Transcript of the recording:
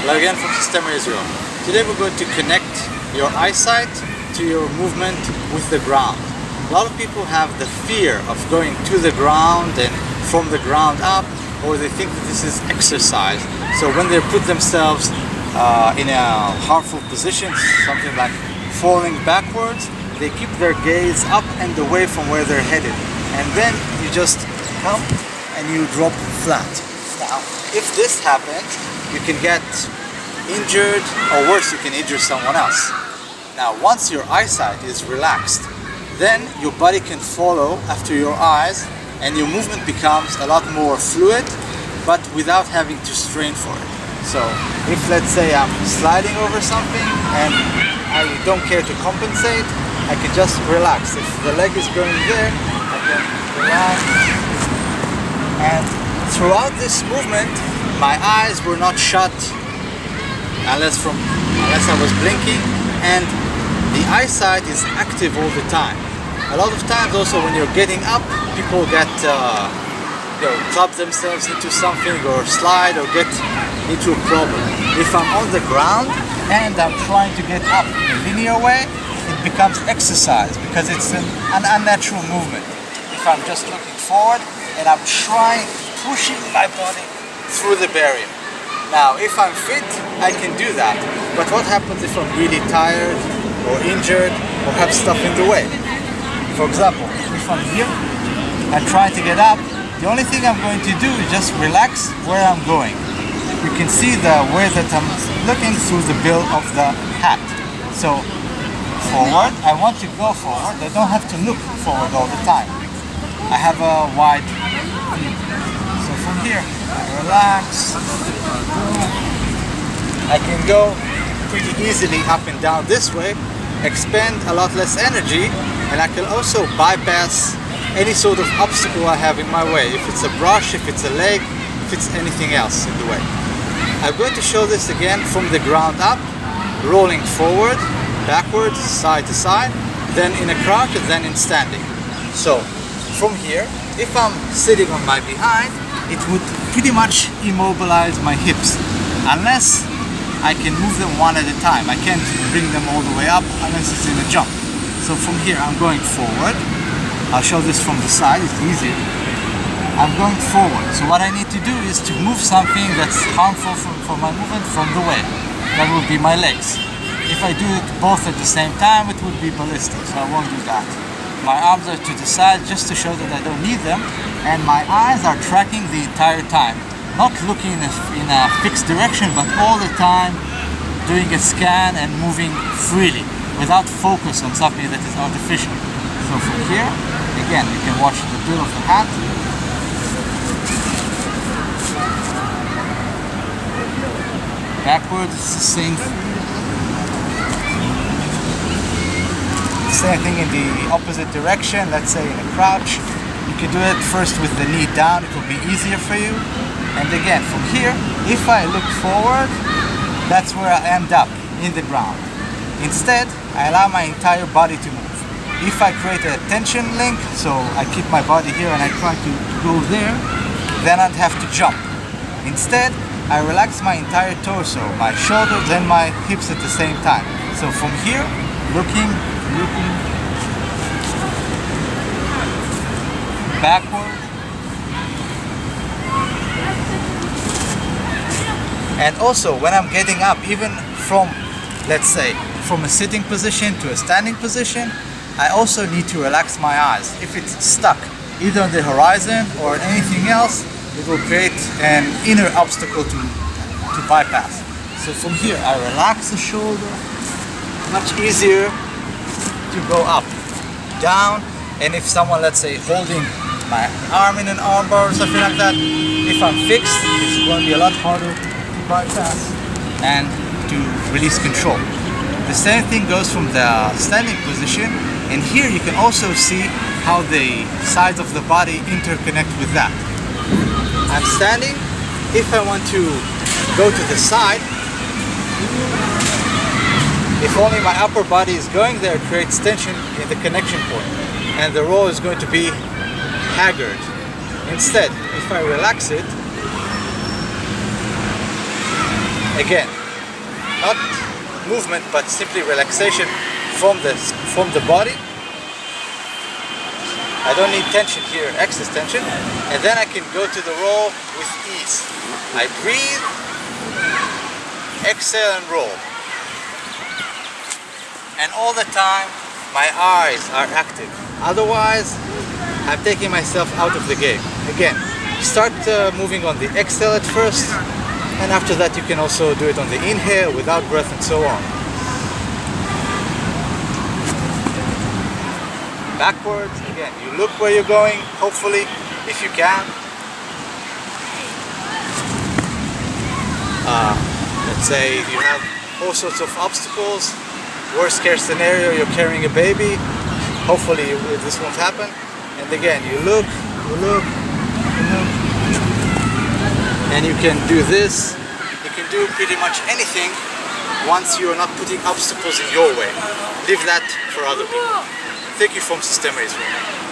Hello again from Systema Israel. Today we're going to connect your eyesight to your movement with the ground. A lot of people have the fear of going to the ground and from the ground up, or they think that this is exercise. So when they put themselves in a harmful position, something like falling backwards, they keep their gaze up and away from where they're headed. And then you just come and you drop flat. Now, if this happens, you can get injured, or worse, you can injure someone else. Now, once your eyesight is relaxed, then your body can follow after your eyes and your movement becomes a lot more fluid, but without having to strain for it. So, if let's say I'm sliding over something and I don't care to compensate, I can just relax. If the leg is going there, I can relax. And throughout this movement, my eyes were not shut unless I was blinking, and the eyesight is active all the time. A lot of times also when you're getting up, people get club themselves into something or slide or get into a problem. If I'm on the ground and I'm trying to get up in a linear way, it becomes exercise because it's an unnatural movement. If I'm just looking forward and I'm pushing my body through the barrier. Now, if I'm fit, I can do that. But what happens if I'm really tired or injured or have stuff in the way? For example, if I'm here and trying to get up, the only thing I'm going to do is just relax where I'm going. You can see the way that I'm looking through the bill of the hat. So, forward, I want to go forward. I don't have to look forward all the time. I have a wide view. So from here, I relax. I can go pretty easily up and down this way, expend a lot less energy, and I can also bypass any sort of obstacle I have in my way. If it's a brush, if it's a leg, if it's anything else in the way. I'm going to show this again from the ground up, rolling forward, backwards, side to side, then in a crouch, and then in standing. So, from here, if I'm sitting on my behind, it would pretty much immobilize my hips, unless I can move them one at a time. I can't bring them all the way up unless it's in a jump. So from here, I'm going forward. I'll show this from the side, it's easier. I'm going forward. So what I need to do is to move something that's harmful for my movement from the way. That will be my legs. If I do it both at the same time, it would be ballistic, so I won't do that. My arms are to the side just to show that I don't need them, and my eyes are tracking the entire time. Not looking in a fixed direction, but all the time doing a scan and moving freely, without focus on something that is artificial. So from here, again, you can watch the bill of the hat. Backwards, it's the same thing in the opposite direction. Let's say in a crouch. You can do it first with the knee down, it will be easier for you. And again, from here, if I look forward, that's where I end up, in the ground. Instead, I allow my entire body to move. If I create a tension link, so I keep my body here and I try to go there, then I'd have to jump. Instead, I relax my entire torso, my shoulders and my hips at the same time. So from here, looking, backward, and also when I'm getting up, even from, let's say, from a sitting position to a standing position, I also need to relax my eyes. If it's stuck either on the horizon or anything else, it will create an inner obstacle to bypass. So from here, I relax the shoulder, much easier to go up, down, and if someone, let's say, holding my arm in an armbar or something like that, if I'm fixed, it's going to be a lot harder to bypass and to release control. The same thing goes from the standing position, and here you can also see how the sides of the body interconnect with that. I'm standing. If I want to go to the side, if only my upper body is going there, it creates tension in the connection point, and the roll is going to be haggard. Instead, if I relax it, Again, not movement, but simply relaxation from the body. I don't need tension here, excess tension. And then I can go to the roll with ease. I breathe, exhale and roll. And all the time, my eyes are active. Otherwise, I'm taking myself out of the game. Again, start moving on the exhale at first, and after that you can also do it on the inhale without breath and so on. Backwards, again, you look where you're going, hopefully, if you can. Let's say you have all sorts of obstacles, worst case scenario, you're carrying a baby, hopefully this won't happen. And again, you look, and you can do this. You can do pretty much anything once you're not putting obstacles in your way. Leave that for other people. Thank you from Systema Israel.